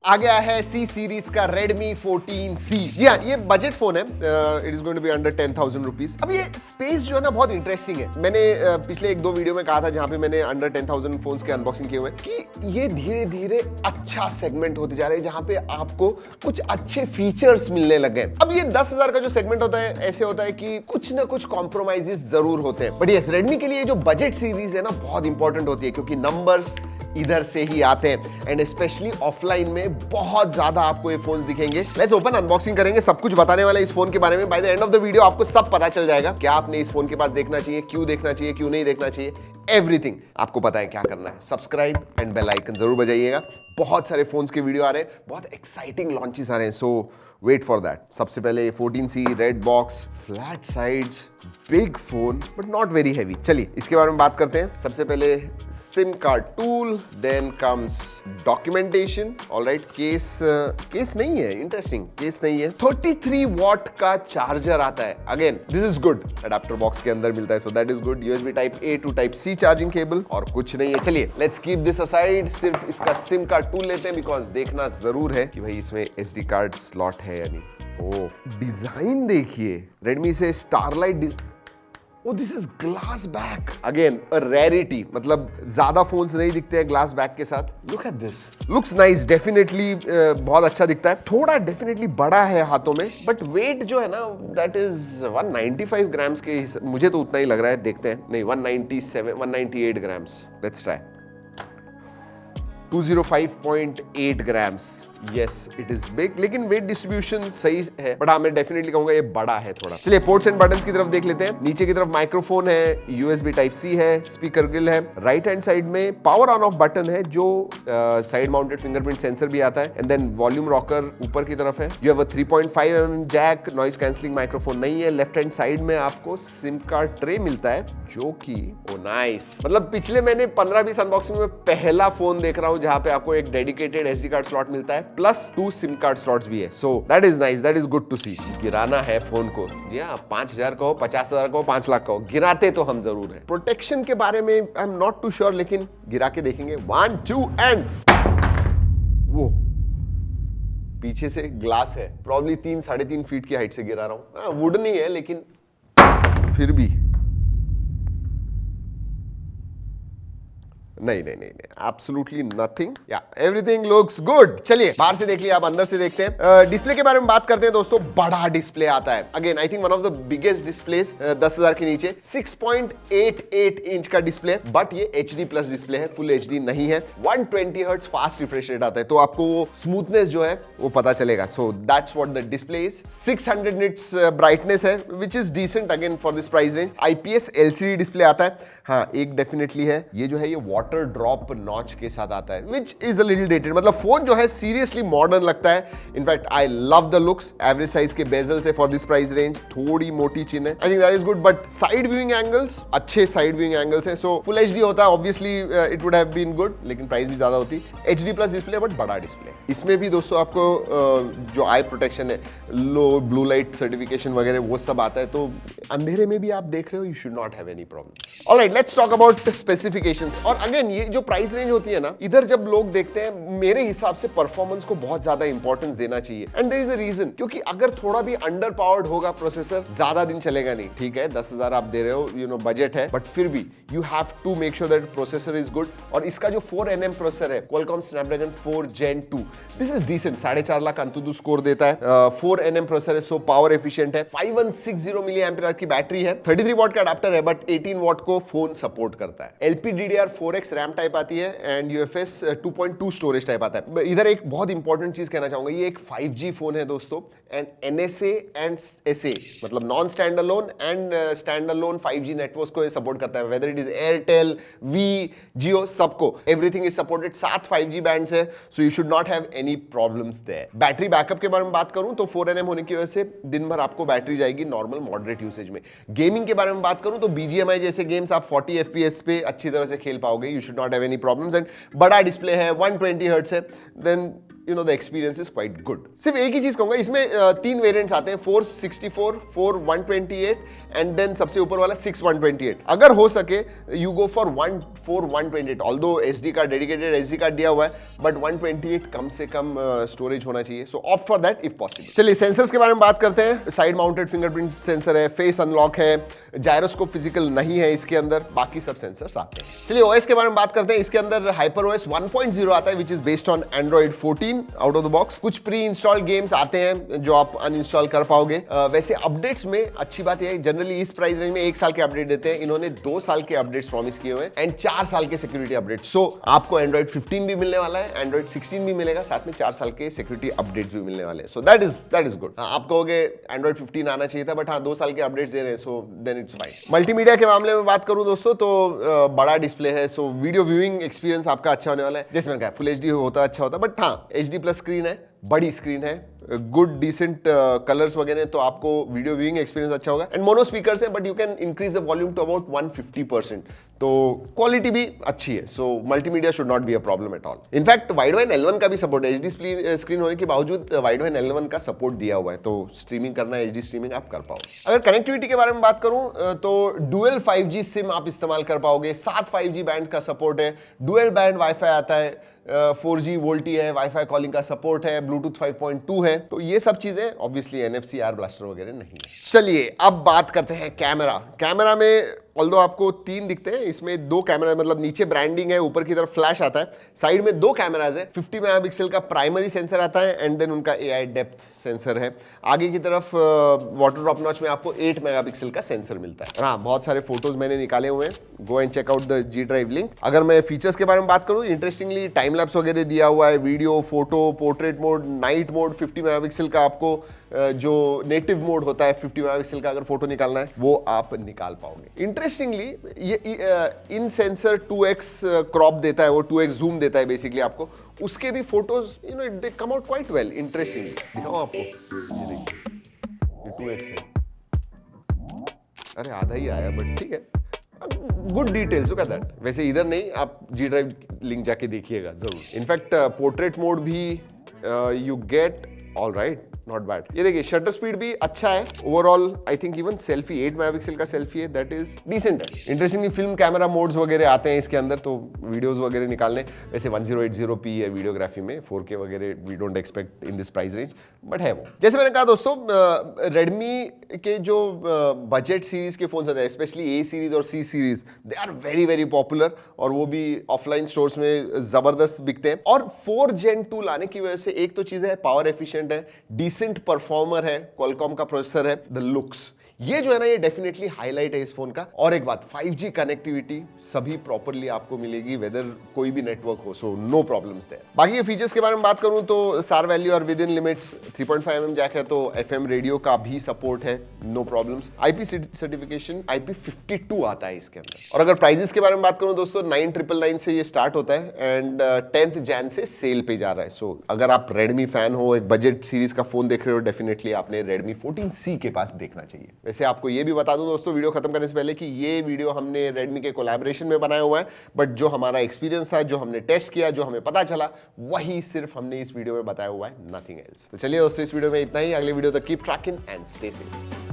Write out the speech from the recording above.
आ गया है सी सीरीज का Redmi 14C। ये बजट फोन है, it is going to be under 10,000 rupees. अब ये स्पेस जो है ना बहुत इंटरेस्टिंग है। मैंने पिछले 1-2 वीडियो में कहा था जहां पे मैंने अंडर 10,000 फोन्स के अनबॉक्सिंग किए हुए कि ये धीरे धीरे अच्छा सेगमेंट होते जा रहे हैं जहां पे आपको कुछ अच्छे फीचर्स मिलने लगे। अब ये 10,000 का जो सेगमेंट होता है ऐसे होता है कि कुछ ना कुछ कॉम्प्रोमाइजेस जरूर होते हैं, बट यस रेडमी के लिए जो बजट सीरीज है ना बहुत इंपॉर्टेंट होती है क्योंकि नंबर्स इधर से ही आते हैं एंड स्पेशली ऑफलाइन में बहुत ज्यादा आपको ये फोन्स दिखेंगे। लेट्स ओपन, अनबॉक्सिंग करेंगे, सब कुछ बताने वाले इस फोन के बारे में। By the end of the video आपको सब पता चल जाएगा क्या आपने इस फोन के पास देखना चाहिए, क्यों देखना चाहिए, क्यों नहीं देखना चाहिए, एवरीथिंग आपको पता है क्या करना है। सब्सक्राइब एंड बेल आइकन जरूर बजाइएगा। बहुत सारे फोन्स के वीडियो आ रहे हैं, बहुत एक्साइटिंग लॉन्चेस आ रहे हैं, सो वेट फॉर दैट। सबसे पहले 14C red box, flat sides, big phone but not very heavy. चलिए इसके बारे में बात करते हैं। सबसे पहले sim card tool, then comes documentation. Alright, case नहीं है, इंटरेस्टिंग केस नहीं है। 33 वॉट का चार्जर आता है, again this is good, adapter box के अंदर मिलता है, so that is good. USB type A to type C charging cable और कुछ नहीं है। चलिए लेट्स कीप दिस असाइड, सिर्फ इसका सिम कार्ड टूल लेते हैं बिकॉज देखना जरूर है कि भाई इसमें SD कार्ड स्लॉट है या नहीं। ओ डिजाइन देखिए, रेडमी से starlight, Oh, this is glass back. Again, a rarity. मतलब ज्यादा फोन्स नहीं दिखते हैं ग्लास बैक के साथ। Look at this. Looks nice. Definitely बहुत अच्छा दिखता है। थोड़ा definitely बड़ा है हाथों में, but weight जो है ना, that is 195 ग्राम्स के, मुझे तो उतना ही लग रहा है। देखते हैं, नहीं 198 grams. Let's try. 205.8 grams. Yes, it is big, लेकिन वेट डिस्ट्रीब्यूशन सही है, बट हाँ मैं डेफिनेटली कहूंगा ये बड़ा है थोड़ा। चलिए पोर्ट्स एंड बटन्स की तरफ देख लेते हैं। नीचे की तरफ माइक्रोफोन है, USB टाइप C है, स्पीकर ग्रिल है। राइट हैंड साइड में पावर ऑन ऑफ बटन है जो साइड माउंटेड फिंगरप्रिंट सेंसर भी आता है एंड देन वॉल्यूम रॉकर ऊपर की तरफ है। You have a 3.5mm jack, noise cancelling microphone नहीं है। लेफ्ट हैंड साइड में आपको सिम कार्ड ट्रे मिलता है जो कि ओ नाइस, मतलब पिछले मैंने 15-20 अनबॉक्सिंग में पहला फोन देख रहा हूं जहां पे आपको एक डेडिकेटेड SD कार्ड स्लॉट मिलता है प्लस 2 सिम कार्ड स्लॉट्स भी है। So that is nice, that is good to see. गिराना है फोन को, जी हाँ, 5,000 का हो, 50,000 का हो, 5 लाख का हो, गिराते तो हम जरूर है। प्रोटेक्शन के बारे में I am not too sure, लेकिन गिरा के देखेंगे। 1 2 एंड वो पीछे से ग्लास है, प्रॉब्ली 3-3.5 फीट की हाइट से गिरा रहा हूं। वुड नहीं है लेकिन फिर भी नहीं, एब्सोल्युटली नथिंग, या एवरीथिंग लुक्स गुड। चलिए बाहर से देख लिया, आप अंदर से देखते हैं। डिस्प्ले के बारे में बात करते हैं दोस्तों। बड़ा डिस्प्ले आता है, again I think one of the biggest displace 10,000 के नीचे। 6.88 इंच का डिस्प्ले, बट ये HD प्लस डिस्प्ले है, फुल HD नहीं है। 120 हर्ट्ज फास्ट रिफ्रेश रेट आता है, तो आपको वो स्मूथनेस जो है वो पता चलेगा। So that's what the display is. 600 nits brightness है which is decent again for this price range. IPS LCD display आता है। हाँ एक डेफिनेटली है, ये जो है ये वाटर ड्रॉप नॉच के साथ आता है which is a little dated. मतलब फोन जो है सीरियसली मॉडर्न लगता है। In fact I love the looks. Average size के बेजल्स है फॉर दिस प्राइस रेंज, थोड़ी मोटी चिन है, I think that is good. But side viewing angles, अच्छे साइड व्यूइंग एंगल्स हैं। सो फुल HD होता है, obviously it would have been good, लेकिन प्राइस भी ज्यादा होती। HD प्लस डिस्प्ले बट बड़ा डिस्प्ले। इसमें भी दोस्तों आपको जो आई प्रोटेक्शन है, लो ब्लू लाइट सर्टिफिकेशन वगैरह वो सब आता है, तो अंधेरे में भी आप देख रहे हो, you should not have any problem. Alright, let's talk about specifications. और अगेन ये जो प्राइस रेंज होती है ना, इधर जब लोग देखते हैं, मेरे हिसाब से परफॉर्मेंस को बहुत ज्यादा इंपॉर्टेंस देना चाहिए। And there is a reason, क्योंकि अगर थोड़ा भी अंडर पावर्ड होगा प्रोसेसर, ज्यादा दिन चलेगा नहीं। ठीक है 10,000 आप दे रहे हो, यू नो बजट है, बट फिर भी you have to make sure that processor is good. और इसका जो 4nm प्रोसेसर है, Qualcomm Snapdragon 4 Gen 2, this is decent. 4.5 lakh AnTuTu score देता है। 4nm प्रोसेसर है, सो पावर एफिशिएंट है। 5160 mAh की बैटरी है। 33 वॉट का अडाप्टर है, बट 18 वॉट को फोन सपोर्ट करता है। LPDDR4X रैम टाइप आती है एंड UFS 2.2 स्टोरेज टाइप आता है। इधर एक बहुत इंपॉर्टेंट चीज कहना चाहूंगा, ये एक 5G फोन है दोस्तों, एंड NSA एंड SA मतलब non stand alone and stand alone 5G networks को ये सपोर्ट करता है, whether it is Airtel, Vi, Jio, सबको everything is supported. 7 5G bands है, so you should not have any problems there. Battery backup के बारे में बात करूं तो 4nm होने की वजह से दिन भर आपको बैटरी जाएगी नॉर्मल मॉडरेट यूसेज में। गेमिंग के बारे में बात करूं तो BGMI जैसे गेम्स आप 40 FPS पे अच्छी तरह से खेल पाओगे, you should not have any problems. And बड़ा डिस्प्ले है, 120 हर्ट्ज है। Then you know the experience is quite good. सिर्फ एक ही चीज कहूंगा, इसमें 3 वेरिएंट्स आते हैं, 464, 4128 एंड देन सबसे ऊपर वाला 6128। अगर हो सके you go for 14128, although SD card, dedicated SD card दिया हुआ है, बट 128 कम से कम स्टोरेज होना चाहिए, so opt for that if possible. चलिए सेंसर्स के बारे में बात करते हैं। साइड माउंटेड फिंगरप्रिंट सेंसर है, फेस अनलॉक है, जायरोस्कोप फिजिकल नहीं है इसके अंदर, बाकी सब सेंसर्स आते हैं। चलिए ओएस के बारे में बात करते हैं। इसके अंदर हाइपर ओएस 1.0 आता है which is based on Android 14 out of the box. कुछ प्री इंस्टॉल्ड गेम्स आते हैं जो आप अनइंस्टॉल कर पाओगे। वैसे अपडेट्स में अच्छी बात यह है, जनरली इस प्राइस रेंज में 1 साल के अपडेट देते हैं, इन्होंने 2 साल के अपडेट्स प्रॉमिस किए हुए हैं एंड 4 साल के सिक्योरिटी अपडेट। सो आपको एंड्रॉइड 15 भी मिलने वाला है, एंड्रॉइड 16 भी मिलेगा, साथ में 4 साल के सिक्योरिटी अपडेट्स भी मिलने वाले हैं। सो दैट इज गुड। आप कहोगे एंड्रॉइड 15 आना चाहिए था, बट हाँ 2 साल के अपडेट्स दे रहे हैं, so then it's fine. Multimedia के मामले में बात करूं दोस्तों तो बड़ा डिस्प्ले है, सो वीडियो व्यूइंग एक्सपीरियंस आपका अच्छा होने वाला है। जैसे मैंने कहा फुल एचडी होता अच्छा होता, बट हाँ HD प्लस स्क्रीन है, बड़ी स्क्रीन है, गुड डिसेंट कलर्स वगैरह, तो आपको वीडियो व्यूइंग एक्सपीरियंस अच्छा होगा। एंड मोनो स्पीकर्स है, but you can increase the volume to about 150%, तो क्वालिटी भी अच्छी है। So multimedia should not be a problem at all. In fact Widevine L1 का भी सपोर्ट है, HD स्क्रीन होने के बावजूद वाइडवाइन L1 का सपोर्ट दिया हुआ है, तो स्ट्रीमिंग करना, HD स्ट्रीमिंग आप कर पाओगे। अगर कनेक्टिविटी के बारे में बात करूं तो डुअल 5G सिम आप इस्तेमाल कर पाओगे, 7 5G बैंड का सपोर्ट है, डुअल बैंड वाईफाई आता है, 4G वोल्टी है, वाईफाई कॉलिंग का सपोर्ट है, ब्लूटूथ 5.2 है, तो ये सब चीजें ऑब्वियसली NFC आर ब्लास्टर वगैरह नहीं है। चलिए अब बात करते हैं कैमरा में ऑल्दो आपको 3 दिखते हैं, इसमें 2 कैमरा, मतलब नीचे ब्रांडिंग है, ऊपर की तरफ फ्लैश आता है, साइड में 2 कैमराज है। 50 मेगापिक्सल का प्राइमरी सेंसर आता है एंड देन उनका AI डेप्थ सेंसर है। आगे की तरफ वाटर ड्रॉप नॉच में आपको 8 मेगापिक्सल का सेंसर मिलता है। हाँ, बहुत सारे फोटोज मैंने निकाले हुए हैं, go and check out the G drive link. अगर मैं फीचर्स के बारे में बात करूं, इंटरेस्टिंगली टाइम लैप्स वगैरह दिया हुआ है, video, photo, portrait mode, night mode, 50 megapixel का आपको जो नेटिव मोड होता है 50 मेगापिक्सल का, अगर फोटो निकालना है वो आप निकाल पाओगे। इंटरेस्टिंगली ये इन सेंसर 2x क्रॉप देता है, वो 2x जूम देता है बेसिकली आपको, उसके भी photos you know they come out quite well. Interestingly दिखाओ आपको, ये देखिए 2x है, अरे आधा ही आया बट ठीक है, good details look at that. वैसे इधर नहीं, आप G ड्राइव लिंक जाके देखिएगा जरूर। इनफैक्ट पोर्ट्रेट मोड भी you get, all right, not bad. ये देखिए शटर स्पीड भी अच्छा है overall. I think even selfie 8 megapixel का सेल्फी है, दैट इज डिसेंट है। इंटरेस्टिंगली फिल्म कैमरा मोड्स वगैरह आते हैं इसके अंदर, तो वीडियोस वगैरह निकालने। वैसे 1080p है वीडियोग्राफी में, 4K वगैरह we don't expect in this price range, but है वो। जैसे मैंने कहा दोस्तों, रेडमी के जो बजट सीरीज के फोन होते हैं, स्पेशली A सीरीज और C series, they are very very popular, और वो भी ऑफलाइन स्टोर्स में जबरदस्त बिकते हैं। और 4 Gen 2 लाने की वजह से एक तो चीज है, पावर एफिशिएंट है, डिसेंट परफॉर्मर है, क्वालकॉम का प्रोसेसर है, द लुक्स, ये जो है ना, ये डेफिनेटली हाईलाइट है इस फोन का। और एक बात, 5G कनेक्टिविटी सभी प्रॉपर्ली आपको मिलेगी, वेदर कोई भी नेटवर्क हो, सो नो प्रॉब्लम्स देयर। बाकी के फीचर्स के बारे में बात करूं तो सार वैल्यू और with in limits, 3.5mm Jack है, तो FM रेडियो का भी सपोर्ट है, no problems. IP certification IP52 आता है इसके अंदर। और अगर प्राइजेस के बारे में बात करूं दोस्तों, 9,999 से ये स्टार्ट होता है एंड 10th Jan से सेल पे जा रहा है। सो अगर आप रेडमी फैन हो, एक बजट सीरीज का फोन देख रहे हो, डेफिनेटली आपने रेडमी 14C के पास देखना चाहिए। वैसे आपको ये भी बता दूं दोस्तों वीडियो खत्म करने से पहले कि ये वीडियो हमने रेडमी के कोलैबोरेशन में बनाया हुआ है, बट जो हमारा एक्सपीरियंस था, जो हमने टेस्ट किया, जो हमें पता चला, वही सिर्फ हमने इस वीडियो में बताया हुआ है, नथिंग एल्स। तो चलिए दोस्तों, इस वीडियो में इतना ही। अगले वीडियो तक keep trekking and stay safe.